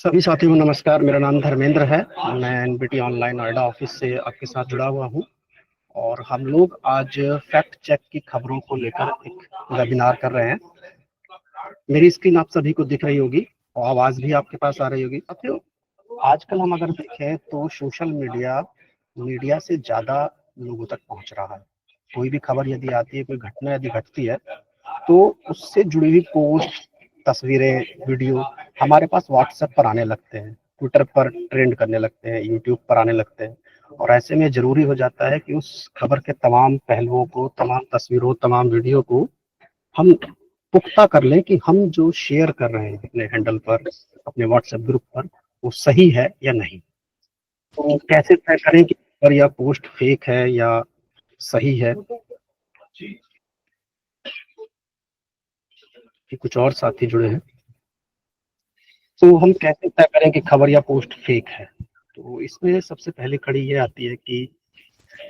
सभी साथियों को नमस्कार। मेरा नाम धर्मेंद्र है। मैं एनबीटी ऑनलाइन नोएडा ऑफिस से आपके साथ जुड़ा हुआ हूं और हम लोग आज फैक्ट चेक की खबरों को लेकर एक वेबिनार कर रहे हैं। मेरी स्क्रीन आप सभी को दिख रही होगी और आवाज भी आपके पास आ रही होगी। साथियों, आजकल हम अगर देखें तो सोशल मीडिया मीडिया से ज्यादा लोगों तक पहुंच रहा है। कोई भी खबर यदि आती है, कोई घटना यदि घटती है, तो उससे जुड़ी हुई पोस्ट, तस्वीरें, वीडियो हमारे पास व्हाट्सएप पर आने लगते हैं, ट्विटर पर ट्रेंड करने लगते हैं, यूट्यूब पर आने लगते हैं। और ऐसे में जरूरी हो जाता है कि उस खबर के तमाम पहलुओं को, तमाम तस्वीरों, तमाम वीडियो को हम पुख्ता कर लें कि हम जो शेयर कर रहे हैं अपने हैंडल पर, अपने व्हाट्सएप ग्रुप पर, वो सही है या नहीं। तो कैसे तय करें कि खबर या पोस्ट फेक है या सही है। कि कुछ और साथी जुड़े हैं, तो हम कैसे तय करें कि खबर या पोस्ट फेक है। तो इसमें सबसे पहले कड़ी ये आती है कि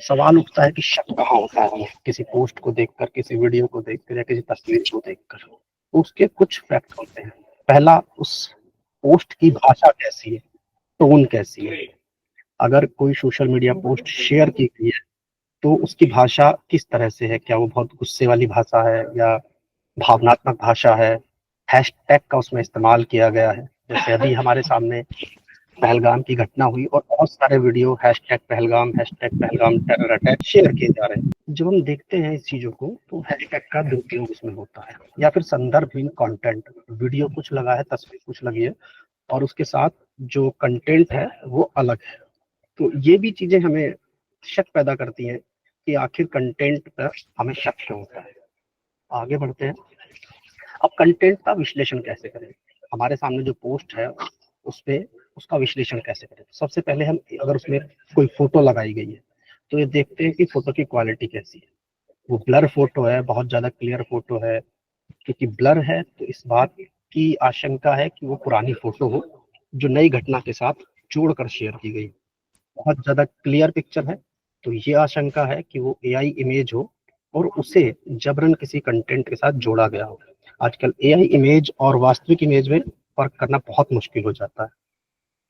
सवाल उठता है कि शक कहाँ होता है हमें किसी पोस्ट को देखकर, किसी वीडियो को देखकर या किसी तस्वीर को देखकर। तो उसके कुछ फैक्ट होते हैं। पहला, उस पोस्ट की भाषा कैसी है, टोन कैसी है। अगर कोई सोशल मीडिया पोस्ट शेयर की गई है तो उसकी भाषा किस तरह से है, क्या वो बहुत गुस्से वाली भाषा है या भावनात्मक भाषा है। हैशटैग का उसमें इस्तेमाल किया गया है, जैसे अभी हमारे सामने पहलगाम की घटना हुई और बहुत सारे video hashtag Pahalgam terror attack share किए जा रहे हैं। जब हम देखते हैं इस चीजों को तो हैशटैग का दुरुपयोग इसमें होता है, या फिर संदर्भहीन कंटेंट, वीडियो कुछ लगा है, तस्वीर कुछ लगी है और उसके साथ जो कंटेंट है वो अलग है। तो ये भी चीजें हमें शक पैदा करती हैं कि आखिर कंटेंट पर हमें शक क्यों होता है। आगे बढ़ते हैं। अब कंटेंट का विश्लेषण कैसे करें, हमारे सामने जो पोस्ट है उस पे उसका विश्लेषण कैसे करें। सबसे पहले हम, अगर उसमें कोई फोटो लगाई गई है तो ये देखते हैं कि फोटो की क्वालिटी कैसी है। वो ब्लर फोटो है, बहुत ज्यादा क्लियर फोटो है। क्योंकि ब्लर है तो इस बात की आशंका है कि वो पुरानी फोटो हो जो नई घटना के साथ जोड़कर शेयर की गई। बहुत ज्यादा क्लियर पिक्चर है तो ये आशंका है कि वो एआई इमेज हो और उसे जबरन किसी कंटेंट के साथ जोड़ा गया हो। आजकल एआई इमेज और वास्तविक इमेज में फर्क करना बहुत मुश्किल हो जाता है।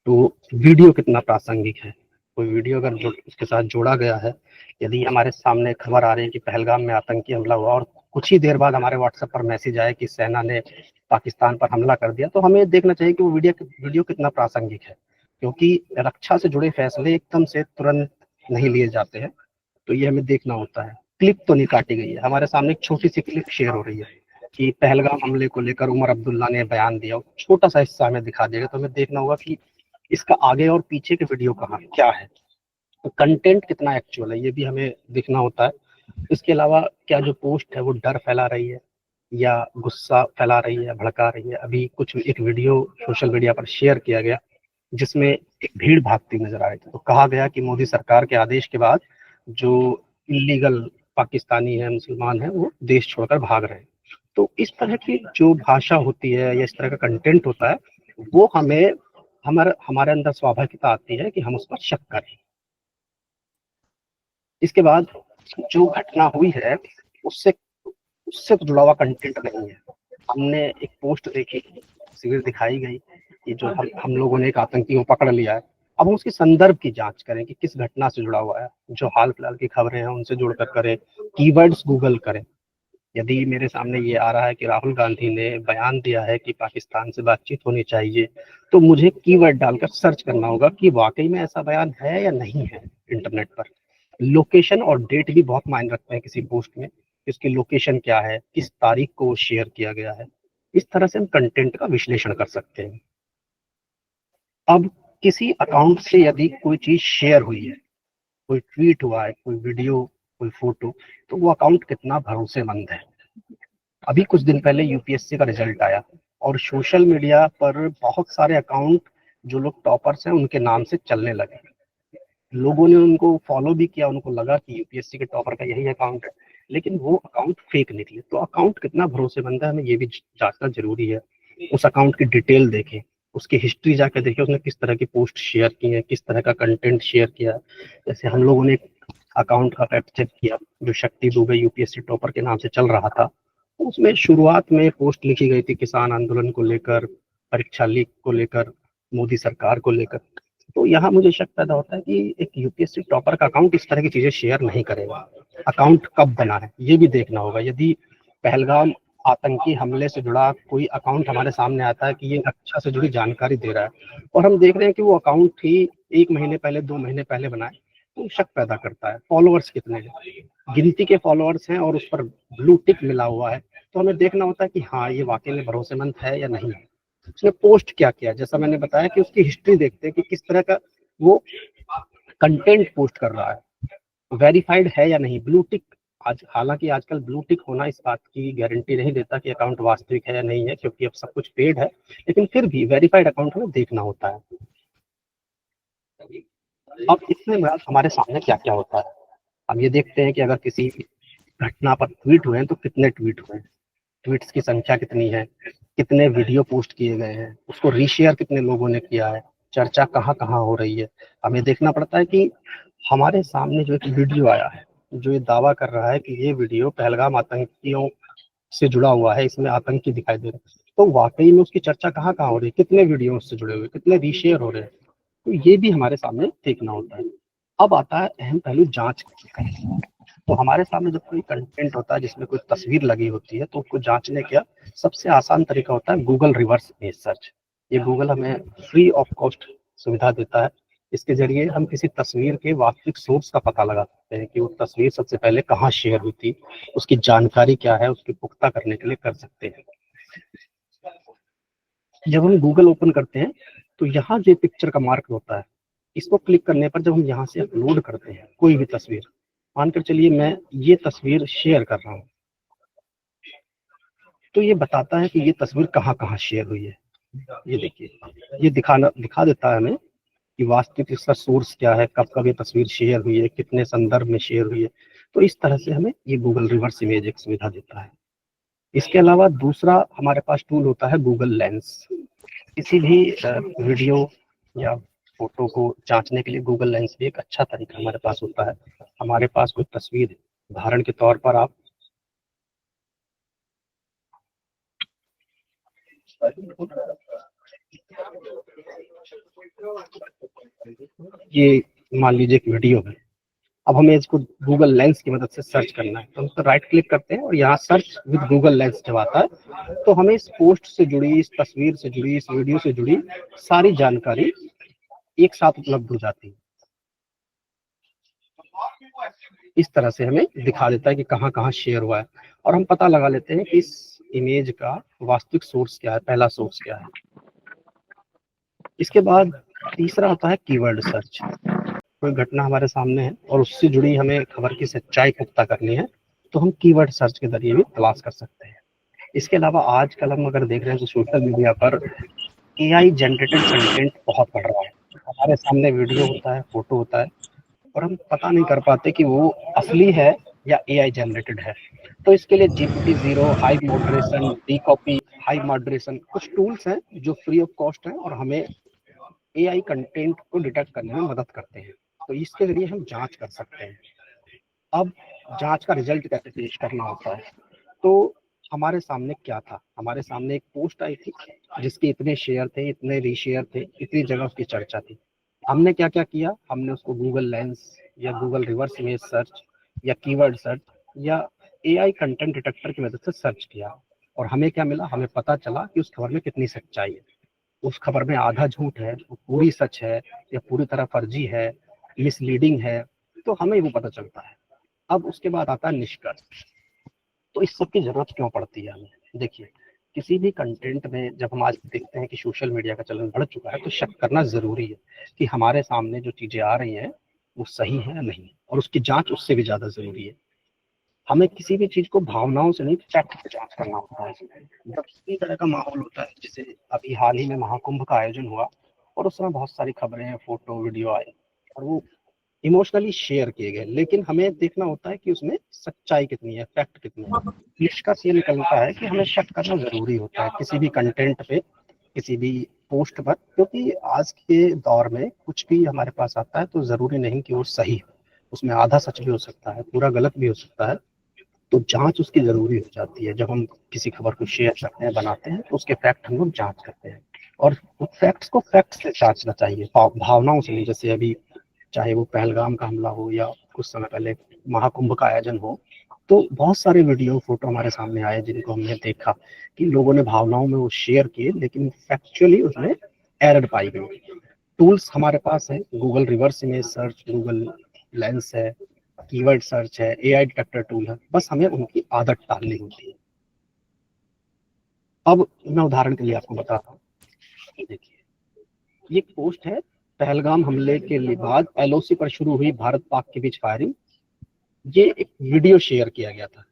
तो वीडियो कितना प्रासंगिक है, कोई वीडियो अगर जो उसके साथ जोड़ा गया है, यदि हमारे सामने खबर आ रही है कि पहलगाम में आतंकी हमला हुआ और कुछ ही देर बाद हमारे व्हाट्सएप पर मैसेज आया कि सेना ने पाकिस्तान पर हमला कर दिया, तो हमें देखना चाहिए कि वो वीडियो कितना प्रासंगिक है। क्योंकि रक्षा से जुड़े फैसले एकदम से तुरंत नहीं लिए जाते हैं, तो ये हमें देखना होता है। क्लिप तो नहीं काटी गई है, हमारे सामने एक छोटी सी क्लिप शेयर हो रही है कि पहलगाम हमले को लेकर उमर अब्दुल्ला ने बयान दिया, छोटा सा हिस्सा हमें दिखा देगा, तो हमें देखना होगा कि इसका आगे और पीछे के वीडियो कहाँ क्या है, तो कंटेंट कितना एक्चुअल है, ये भी हमें देखना होता है। इसके अलावा क्या जो पोस्ट है वो डर फैला रही है या गुस्सा फैला रही है, भड़का रही है। अभी कुछ एक वीडियो सोशल मीडिया पर शेयर किया गया जिसमें एक भीड़ भागती नजर आ रही थी, तो कहा गया कि मोदी सरकार के आदेश के बाद जो इलीगल पाकिस्तानी है, मुसलमान है, वो देश छोड़कर भाग रहे हैं। तो इस तरह की जो भाषा होती है या इस तरह का कंटेंट होता है, वो हमें हमारे अंदर स्वाभाविकता आती है कि हम उस पर शक करें। इसके बाद जो घटना हुई है उससे उससे जुड़ा हुआ कंटेंट नहीं है। हमने एक पोस्ट देखी, तस्वीर दिखाई गई कि जो हम लोगों ने एक आतंकी को पकड़ लिया है। अब हम उसके संदर्भ की जांच करें कि किस घटना से जुड़ा हुआ है, जो हाल फिलहाल की खबरें हैं उनसे जुड़कर करें, कीवर्ड्स गूगल करें। यदि मेरे सामने ये आ रहा है कि राहुल गांधी ने बयान दिया है कि पाकिस्तान से बातचीत होनी चाहिए, तो मुझे कीवर्ड डालकर सर्च करना होगा कि वाकई में ऐसा बयान है या नहीं है। इंटरनेट पर लोकेशन और डेट भी बहुत मायने रखते हैं किसी पोस्ट में, इसकी लोकेशन क्या है, किस तारीख को शेयर किया गया है। इस तरह से हम कंटेंट का विश्लेषण कर सकते हैं। अब किसी अकाउंट से यदि कोई चीज शेयर हुई है, कोई ट्वीट हुआ है, कोई वीडियो, कोई फोटो, तो वो अकाउंट कितना भरोसेमंद है। अभी कुछ दिन पहले यूपीएससी का रिजल्ट आया और सोशल मीडिया पर बहुत सारे अकाउंट, जो लोग टॉपर्स हैं उनके नाम से चलने लगे। लोगों ने उनको फॉलो भी किया, उनको लगा कि यूपीएससी के टॉपर का यही अकाउंट है, लेकिन वो अकाउंट फेक निकले। तो अकाउंट कितना भरोसेमंद है, हमें ये भी जांचना जरूरी है। उस अकाउंट की डिटेल देखें, उसकी हिस्ट्री जाकर देखें, उसने किस तरह की पोस्ट शेयर की है, किस तरह का कंटेंट शेयर किया है। जैसे हम लोगों ने एक अकाउंट का फैक्ट चेक किया जो शक्ति दुबे यूपीएससी टॉपर के नाम से चल रहा था। उसमें शुरुआत में पोस्ट लिखी गई थी किसान आंदोलन को लेकर, परीक्षा लीक को लेकर, मोदी सरकार को लेकर। तो यहाँ मुझे शक पैदा होता है कि एक यूपीएससी टॉपर का अकाउंट इस तरह की चीजें शेयर नहीं करेगा। अकाउंट कब बना है ये भी देखना होगा। यदि पहलगाम आतंकी हमले से जुड़ा कोई अकाउंट हमारे सामने आता है कि ये रक्षा से जुड़ी जानकारी दे रहा है और हम देख रहे हैं कि वो अकाउंट ही 1 महीने पहले 2 महीने पहले बनाए, तो शक पैदा करता है। फॉलोअर्स कितने हैं, गिनती के फॉलोअर्स हैं और उस पर ब्लू टिक मिला हुआ है, तो हमें देखना होता है कि हाँ ये वाकई में भरोसेमंद है या नहीं है। उसने पोस्ट क्या किया, जैसा मैंने बताया कि उसकी हिस्ट्री देखते हैं कि किस तरह का वो कंटेंट पोस्ट कर रहा है, वेरीफाइड है या नहीं। ब्लू टिक, आज हालांकि आजकल ब्लू टिक होना इस बात की गारंटी नहीं देता कि अकाउंट वास्तविक है या नहीं है, क्योंकि अब सब कुछ पेड है, लेकिन फिर भी वेरीफाइड अकाउंट हमें देखना होता है। अब इसमें हमारे सामने क्या क्या होता है, हम ये देखते हैं कि अगर किसी घटना पर ट्वीट हुए हैं तो कितने ट्वीट हुए हैं, ट्वीट्स की संख्या कितनी है, कितने वीडियो पोस्ट किए गए हैं, उसको रीशेयर कितने लोगों ने किया है, चर्चा कहाँ कहाँ हो रही है। हमें देखना पड़ता है कि हमारे सामने जो एक वीडियो आया है जो ये दावा कर रहा है कि ये वीडियो पहलगाम आतंकियों से जुड़ा हुआ है, इसमें आतंकी दिखाई दे रहे हैं, तो वाकई में उसकी चर्चा कहाँ कहाँ हो रही है, कितने वीडियो उससे जुड़े हुए, कितने रीशेयर हो रहे हैं, तो ये भी हमारे सामने देखना होता है। अब आता है अहम पहलू, जांच का। तो हमारे सामने जब कोई कंटेंट होता है जिसमें कोई तस्वीर लगी होती है तो उसको जांचने का सबसे आसान तरीका होता है गूगल रिवर्स इमेज सर्च। ये गूगल हमें फ्री ऑफ कॉस्ट सुविधा देता है। इसके जरिए हम किसी तस्वीर के वास्तविक सोर्स का पता लगा सकते हैं कि वो तस्वीर सबसे पहले कहाँ शेयर हुई थी, उसकी जानकारी क्या है, उसकी पुख्ता करने के लिए कर सकते हैं। जब हम गूगल ओपन करते हैं तो यहाँ जो पिक्चर का मार्क होता है, इसको क्लिक करने पर जब हम यहाँ से अपलोड करते हैं कोई भी तस्वीर, मानकर चलिए मैं ये तस्वीर शेयर कर रहा हूँ, तो ये बताता है कि ये तस्वीर कहाँ कहाँ शेयर हुई है। ये देखिए, ये दिखा देता है हमें कि वास्तविक इसका सोर्स क्या है, कब कब ये तस्वीर शेयर हुई है, कितने संदर्भ में शेयर हुई है। तो इस तरह से हमें ये गूगल रिवर्स इमेज एक सुविधा देता है। इसके अलावा दूसरा हमारे पास टूल होता है गूगल लेंस। किसी भी वीडियो या फोटो को जांचने के लिए गूगल लेंस भी एक अच्छा तरीका हमारे पास होता है। हमारे पास कोई तस्वीर है, उदाहरण के तौर पर आप ये मान लीजिए एक वीडियो है, अब हमें इसको गूगल लेंस की मदद से सर्च करना है, तो हम तो राइट क्लिक करते हैं और यहाँ सर्च विद गूगल लेंस जब आता है तो हमें इस पोस्ट से जुड़ी, इस तस्वीर से जुड़ी, इस वीडियो से जुड़ी सारी जानकारी एक साथ उपलब्ध हो जाती है। इस तरह से हमें दिखा देता है कि कहाँ कहाँ शेयर हुआ है और हम पता लगा लेते हैं कि इस इमेज का वास्तविक सोर्स क्या है, पहला सोर्स क्या है। इसके बाद तीसरा आता है कीवर्ड सर्च। कोई घटना हमारे सामने है और उससे जुड़ी हमें खबर की सच्चाई पुख्ता करनी है, तो हम कीवर्ड सर्च के जरिए भी तलाश कर सकते हैं। इसके अलावा आजकल हम अगर देख रहे हैं तो सोशल मीडिया पर एआई जनरेटेड कंटेंट बहुत बढ़ रहा है। हमारे सामने वीडियो होता है, फोटो होता है और हम पता नहीं कर पाते कि वो असली है या एआई जनरेटेड है। तो इसके लिए GPT-0, high moderation, D copy, high moderation कुछ टूल्स हैं जो फ्री ऑफ कॉस्ट हैं और हमें एआई कंटेंट को डिटेक्ट करने में मदद करते हैं। तो इसके जरिए हम जांच कर सकते हैं। अब जांच का रिजल्ट कैसे पेश करना होता है, तो हमारे सामने क्या था, हमारे सामने एक पोस्ट आई थी जिसके इतने शेयर थे, इतने रीशेयर थे, इतनी जगह उसकी चर्चा थी। हमने क्या क्या किया, हमने उसको गूगल लेंस या गूगल रिवर्स इमेज सर्च या कीवर्ड सर्च या एआई कंटेंट डिटेक्टर की मदद से सर्च किया और हमें क्या मिला, हमें पता चला कि उस खबर में कितनी सच्चाई है, उस खबर में आधा झूठ है, वो पूरी सच है या पूरी तरह फर्जी है, मिसलीडिंग है, तो हमें वो पता चलता है। अब उसके बाद आता है निष्कर्ष। तो इस सब की जरूरत क्यों पड़ती है हमें, देखिए किसी भी कंटेंट में जब हम आज देखते हैं कि सोशल मीडिया का चलन बढ़ चुका है तो शक करना जरूरी है कि हमारे सामने जो चीजें आ रही हैं वो सही है या नहीं, और उसकी जांच उससे भी ज्यादा जरूरी है। हमें किसी भी चीज को भावनाओं से नहीं, फैक्ट से जांच करना होता है। जब इसी तरह का माहौल होता है, जैसे अभी हाल ही में महाकुंभ का आयोजन हुआ और उस समय बहुत सारी खबरें, फोटो, वीडियो आए और वो इमोशनली शेयर किए गए, लेकिन हमें देखना होता है कि उसमें सच्चाई कितनी है, फैक्ट कितनी है। निष्कर्ष ये निकलता है कि हमें शक करना जरूरी होता है किसी भी कंटेंट पे, किसी भी पोस्ट पर, क्योंकि आज के दौर में कुछ भी हमारे पास आता है तो जरूरी नहीं कि वो सही हो, उसमें आधा सच भी हो सकता है, पूरा गलत भी हो सकता है। तो जांच उसकी जरूरी हो जाती है। जब हम किसी खबर को शेयर करते हैं, बनाते हैं, तो उसके फैक्ट हम लोग जांच करते हैं। और फैक्ट्स को फैक्ट्स से जांचना चाहिए, भावनाओं से नहीं। जैसे अभी चाहे वो पहलगाम का हमला हो या कुछ समय पहले महाकुंभ का आयोजन हो, तो बहुत सारे वीडियो फोटो हमारे सामने आए जिनको हमने देखा कि लोगों ने भावनाओं में वो शेयर किए, लेकिन फैक्चुअली उसमें एरर पाई गई। टूल्स हमारे पास है, Google reverse image search, Google lens है, कीवर्ड सर्च है, एआई डिटेक्टर टूल है, बस हमें उनकी आदत डालनी होती है। अब मैं उदाहरण के लिए आपको बताता हूँ, देखिए ये पोस्ट है, पहलगाम हमले के बाद एलओसी पर शुरू हुई भारत पाक के बीच फायरिंग। ये एक वीडियो शेयर किया गया था,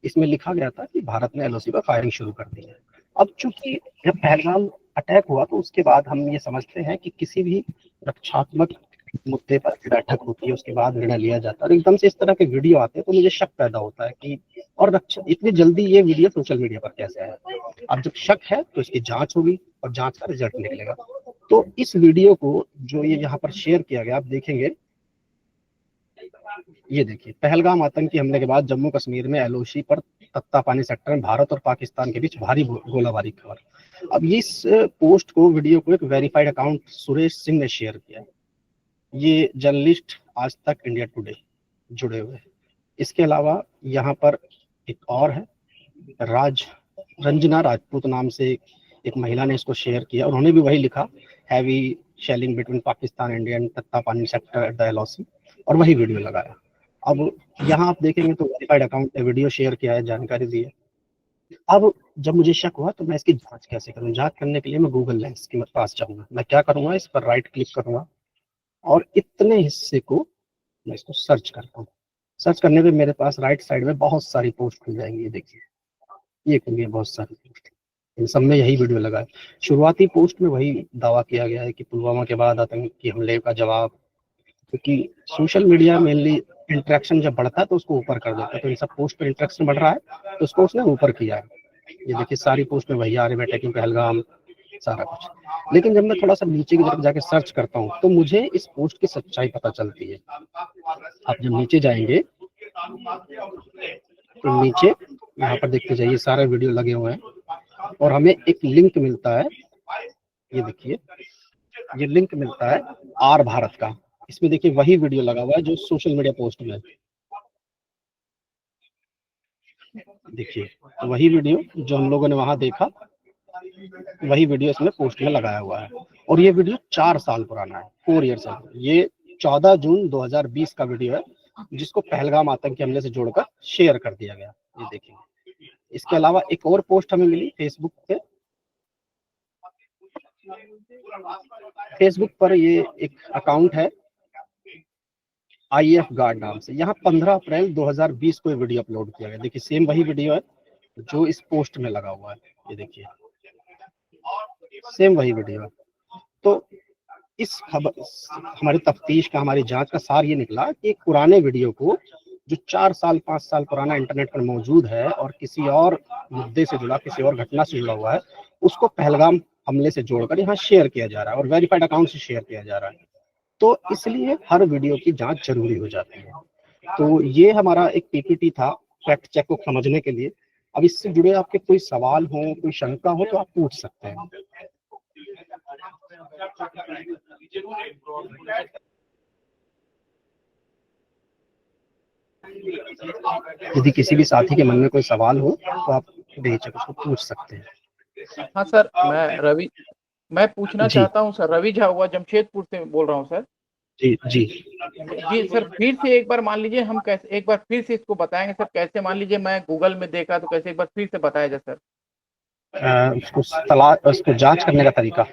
इसमें लिखा गया था कि भारत ने एलओसी पर फायरिंग शुरू कर दी है। अब चूंकि जब पहलगाम अटैक हुआ तो उसके बाद हम ये समझते हैं कि किसी भी रक्षात्मक मुद्दे पर बैठक होती है, उसके बाद निर्णय लिया जाता है, और एकदम से इस तरह के वीडियो आते हैं तो मुझे शक पैदा होता है कि और इतनी जल्दी ये वीडियो सोशल मीडिया पर कैसे आया। अब जब शक है तो इसकी जांच होगी और जांच का रिजल्ट निकलेगा। तो इस वीडियो को जो ये यहाँ पर शेयर किया गया, आप देखेंगे, ये देखिए, पहलगाम आतंकी हमले के बाद जम्मू कश्मीर में एलओसी पर तत्तापानी सेक्टर में भारत और पाकिस्तान के बीच भारी गोलाबारी खबर। अब इस पोस्ट को, वीडियो को एक वेरीफाइड अकाउंट सुरेश सिंह ने शेयर किया। ये जर्नलिस्ट आज तक इंडिया टुडे जुड़े हुए हैं। इसके अलावा यहाँ पर एक और है, रंजना राजपूत नाम से एक महिला ने इसको शेयर किया, उन्होंने भी वही लिखा, heavy shelling between Pakistan India and Tattapani sector at the LOC, और वही वीडियो लगाया। अब यहाँ आप देखेंगे तो वेरीफाइड अकाउंट ने वीडियो शेयर किया है, जानकारी दी है। अब जब मुझे शक हुआ तो मैं इसकी जांच कैसे करूँ? जांच करने के लिए मैं गूगल लेंस के पास जाऊंगा। मैं क्या करूंगा, इस पर राइट क्लिक करूंगा और इतने हिस्से को मैं इसको सर्च करता हूँ। सर्च करने पे मेरे पास राइट साइड में बहुत सारी पोस्ट खुल जाएंगी। ये देखिए, ये खुली है बहुत सारी पोस्ट, इन सब में यही वीडियो लगा है। शुरुआती पोस्ट में वही दावा किया गया है कि पुलवामा के बाद आतंकी हमले का जवाब, क्योंकि सोशल मीडिया मेनली इंटरेक्शन जब बढ़ता है तो उसको ऊपर कर देता है, तो इन सब पोस्ट पे इंटरेक्शन बढ़ रहा है तो उसको उसने ऊपर किया है। ये देखिए सारी पोस्ट में वही आ रहे, बेटे क्यों पहलगाम, सारा कुछ। लेकिन जब मैं थोड़ा सा नीचे की तरफ जाके सर्च करता हूँ तो मुझे इस पोस्ट की सच्चाई पता चलती है। आप जब नीचे जाएंगे तो नीचे यहाँ पर देखते जाइए, सारे वीडियो लगे हुए हैं और हमें एक लिंक मिलता है। ये देखिए, ये लिंक मिलता है आर भारत का, इसमें देखिए वही वीडियो लगा हुआ है जो सोशल मीडिया पोस्ट में। देखिए, तो वही वीडियो जो हम लोगों ने वहां देखा, वही वीडियो इसमें पोस्ट में लगाया हुआ है। और ये वीडियो 4 साल पुराना है, 4 ईयर्स है। ये 14 जून 2020 का वीडियो है, जिसको पहलगाम आतंकी हमले से जोड़कर शेयर कर दिया गया। ये देखिए, इसके अलावा एक और पोस्ट हमें मिली फेसबुक पे। फेसबुक पर ये एक अकाउंट है IF गार्ड नाम से, यहाँ 15 अप्रैल 2020 को ये वीडियो अपलोड किया गया। देखिए सेम वही वीडियो है जो इस पोस्ट में लगा हुआ है। ये देखिए, सेम वही वीडियो है। तो इस खबर, हमारी तफ्तीश का, हमारी जांच का सार ये निकला कि एक पुराने वीडियो को जो 4 साल 5 साल पुराना इंटरनेट पर मौजूद है और किसी और मुद्दे से जुड़ा, किसी और घटना से जुड़ा हुआ है, उसको पहलगाम हमले से जोड़कर यहाँ शेयर किया जा रहा है और वेरीफाइड अकाउंट से शेयर किया जा रहा है। तो इसलिए हर वीडियो की जांच जरूरी हो जाती है। तो ये हमारा एक पीपीटी था फैक्ट चेक को समझने के लिए। अब इससे जुड़े आपके कोई सवाल हो, कोई शंका हो तो आप पूछ सकते हैं। यदि किसी भी साथी के मन में कोई सवाल हो तो आप बेहिचक उसको पूछ सकते हैं। हाँ सर, मैं पूछना चाहता हूँ सर। रवि झा हुआ, जमशेदपुर से बोल रहा हूँ सर। जी जी जी सर, फिर से एक बार मान लीजिए, हम कैसे, एक बार फिर से इसको बताएंगे सर, कैसे? मान लीजिए मैं गूगल में देखा तो कैसे, एक बार फिर से बताया जाए सर। उसको जांच करने का तरीका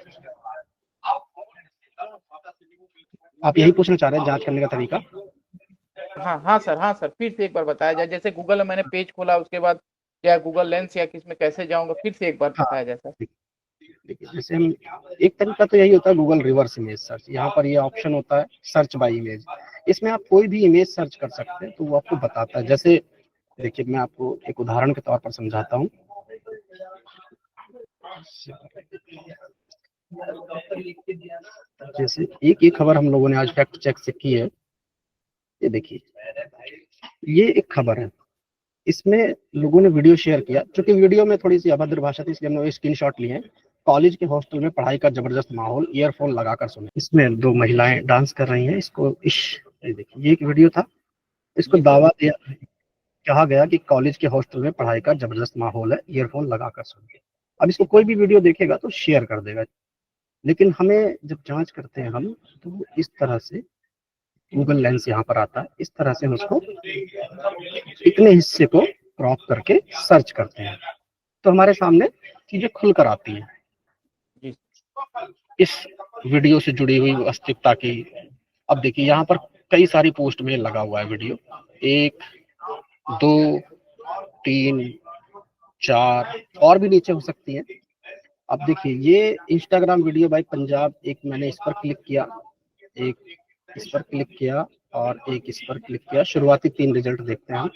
आप यही पूछना चाह रहे हैं, जांच करने का तरीका? हाँ सर, हाँ सर, फिर से एक बार बताया जाए। जैसे गूगल में मैंने पेज खोला, उसके बाद या गूगल लेंस या किस में कैसे जाऊंगा, फिर से एक बार बताया जाए सर। देखिए, जैसे हम, एक तरीका तो यही होता है गूगल रिवर्स इमेज सर्च। यहाँ पर ये ऑप्शन होता है सर्च बाय इमेज, इसमें आप कोई भी इमेज सर्च कर सकते हैं तो वो आपको बताता है। जैसे देखिए, मैं आपको एक उदाहरण के तौर पर समझाता हूँ। जैसे एक खबर हम लोगों ने आज फैक्ट चेक से की है। ये देखिए, ये एक खबर है, इसमें लोगों ने वीडियो शेयर किया। क्योंकि वीडियो में थोड़ी सी अभद्र भाषा थी इसलिए हमने स्क्रीनशॉट लिए हैं। कॉलेज के हॉस्टल में पढ़ाई का जबरदस्त माहौल, ईयरफोन लगाकर सुने। इसमें 2 महिलाएं डांस कर रही हैं। इसको ये देखिए, ये एक वीडियो था। इसको दावा दिया, कहा गया कि कॉलेज के हॉस्टल में पढ़ाई का जबरदस्त माहौल है, ईयरफोन लगाकर सुनिए। अब इसको कोई भी वीडियो देखेगा तो शेयर कर देगा, लेकिन हमें जब जांच करते हैं हम, तो इस तरह से गूगल लेंस यहाँ पर आता है, इस तरह से हम उसको इतने हिस्से को क्रॉप करके सर्च करते हैं तो हमारे सामने चीजें खुलकर आती हैं जी। इस वीडियो से जुड़ी हुई वास्तविकता की। अब देखिए, यहाँ पर कई सारी पोस्ट में लगा हुआ है वीडियो, 1 2 3 4 और भी नीचे हो सकती है। अब देखिए, ये इंस्टाग्राम वीडियो बाय पंजाब, एक मैंने इस पर क्लिक किया, एक इस पर क्लिक किया और एक इस पर क्लिक किया। शुरुआती 3 रिजल्ट देखते हैं हम।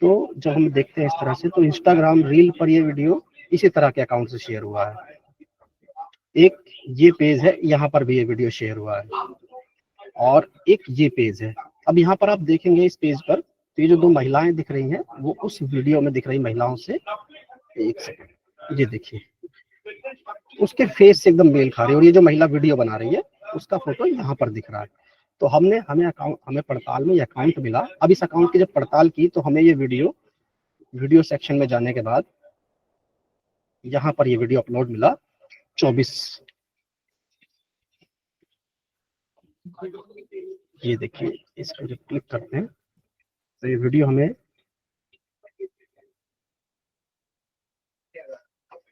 तो जब हम देखते हैं इस तरह से, तो इंस्टाग्राम रील पर ये वीडियो इसी तरह के अकाउंट से शेयर हुआ है। एक ये पेज है, यहाँ पर भी ये वीडियो शेयर हुआ है, और एक ये पेज है। अब यहाँ पर आप देखेंगे इस पेज पर, तो ये जो 2 महिलाएं दिख रही हैं वो उस वीडियो में दिख रही महिलाओं से, एक सेकंड, ये देखिए, उसके फेस से एकदम मेल खा रही है, और ये जो महिला वीडियो बना रही है उसका फोटो यहाँ पर दिख रहा है। तो हमें पड़ताल में ये अकाउंट मिला। अब इस अकाउंट की जब पड़ताल की तो हमें ये वीडियो सेक्शन में जाने के बाद यहाँ पर ये वीडियो अपलोड मिला 24। ये देखिए, इसको जब क्लिक करते हैं तो ये वीडियो हमें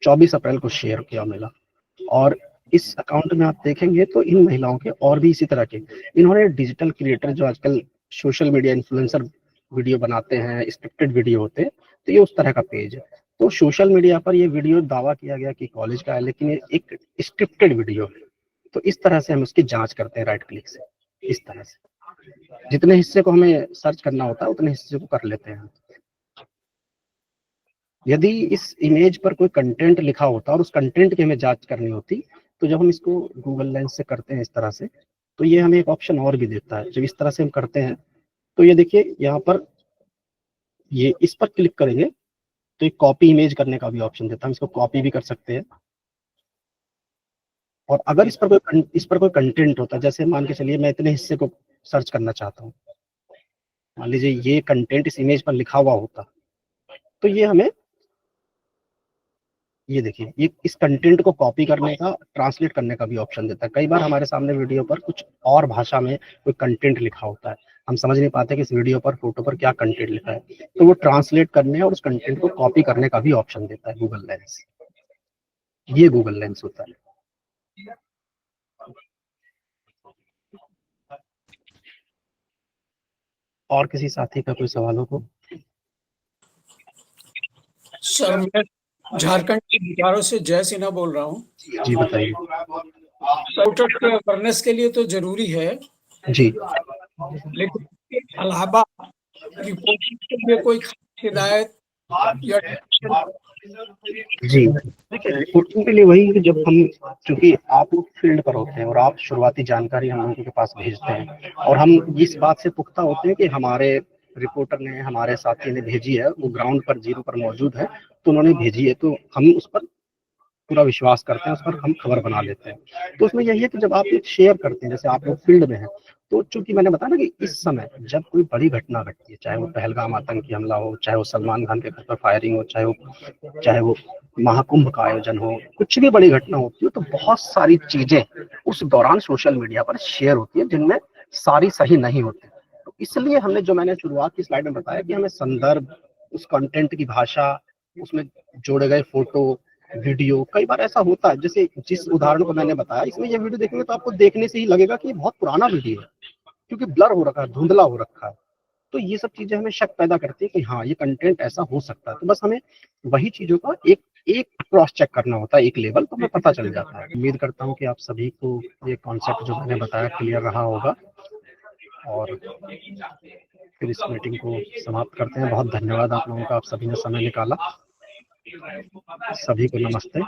24 अप्रैल को शेयर किया मिला। और इस अकाउंट में आप देखेंगे तो इन महिलाओं के और भी इसी तरह के, इन्होंने डिजिटल क्रिएटर जो आजकल सोशल मीडिया इन्फ्लुएंसर वीडियो बनाते हैं, स्क्रिप्टेड वीडियो होते हैं, तो ये उस तरह का पेज है। तो सोशल मीडिया पर ये वीडियो दावा किया गया कि कॉलेज का है, लेकिन ये एक स्क्रिप्टेड वीडियो है। तो इस तरह से हम उसकी जांच करते हैं राइट क्लिक से। इस तरह से जितने हिस्से को हमें सर्च करना होता है उतने हिस्से को कर लेते हैं। यदि इस इमेज पर कोई कंटेंट लिखा होता और उस कंटेंट की हमें जांच करनी होती, तो जब हम इसको गूगल लेंस से करते हैं इस तरह से, तो ये हमें एक ऑप्शन और भी देता है। जब इस तरह से हम करते हैं तो ये देखिए, यहाँ पर ये इस पर क्लिक करेंगे तो एक कॉपी इमेज करने का भी ऑप्शन देता है। हम इसको कॉपी भी कर सकते हैं। और अगर इस पर कोई कंटेंट होता है, जैसे मान के चलिए मैं इतने हिस्से को सर्च करना चाहता हूँ, मान लीजिए ये कंटेंट इस इमेज पर लिखा हुआ होता, तो ये हमें, ये देखिए, ये इस कंटेंट को कॉपी करने का, ट्रांसलेट करने का भी ऑप्शन देता है। कई बार हमारे सामने वीडियो पर कुछ और भाषा में कोई कंटेंट लिखा होता है, हम समझ नहीं पाते कि इस वीडियो पर, फोटो पर क्या कंटेंट लिखा है, तो वो ट्रांसलेट करने और उस कंटेंट को कॉपी करने का भी ऑप्शन देता है गूगल लेंस। ये गूगल लेंस होता है। और किसी साथी का कोई सवाल हो तो? सर, मैं झारखंड के बोकारो से जय सिन्हा बोल रहा हूँ। जी बताइए। कंप्यूटर के अवेयरनेस के लिए तो जरूरी है जी, लेकिन इसके अलावा रिपोर्टिंग के लिए कोई हिदायत या जी देखिए, रिपोर्टिंग के लिए वही कि जब हम, क्योंकि आप लोग फील्ड पर होते हैं और आप शुरुआती जानकारी हम लोगों के पास भेजते हैं, और हम इस बात से पुख्ता होते हैं कि हमारे रिपोर्टर ने, हमारे साथी ने भेजी है, वो ग्राउंड पर, जीरो पर मौजूद है, तो उन्होंने भेजी है, तो हम उस पर पूरा विश्वास करते हैं, उस पर हम खबर बना लेते हैं। तो उसमें यही है कि जब आप एक शेयर करते हैं, जैसे आप लोग फील्ड में हैं, तो चूंकि मैंने बताया ना कि इस समय जब कोई बड़ी घटना घटती है, चाहे वो पहलगाम आतंकी हमला हो, चाहे वो सलमान खान के घर पर फायरिंग हो, चाहे वो महाकुंभ का आयोजन हो, कुछ भी बड़ी घटना होती है, तो बहुत सारी चीजें उस दौरान सोशल मीडिया पर शेयर होती है, जिनमें सारी सही नहीं होती। तो इसलिए हमने, जो मैंने शुरुआत की स्लाइड में बताया, कि हमें संदर्भ, उस कंटेंट की भाषा, उसमें जोड़े गए फोटो, वीडियो, कई बार ऐसा होता है, जैसे जिस उदाहरण को मैंने बताया, इसमें ये वीडियो देखेंगे तो आपको देखने से ही लगेगा कि ये बहुत पुराना वीडियो है, क्योंकि ब्लर हो रखा है, धुंधला हो रखा है। तो ये सब चीजें हमें शक पैदा करती है कि हाँ, ये कंटेंट ऐसा हो सकता है। तो बस हमें वही चीजों का एक क्रॉस चेक करना होता है, एक लेवल, तो हमें पता चल जाता है। उम्मीद करता हूँ कि आप सभी को ये कॉन्सेप्ट जो मैंने बताया क्लियर रहा होगा, और फिर इस मीटिंग को समाप्त करते हैं। बहुत धन्यवाद आप लोगों का, आप सभी ने समय निकाला। सभी को नमस्ते।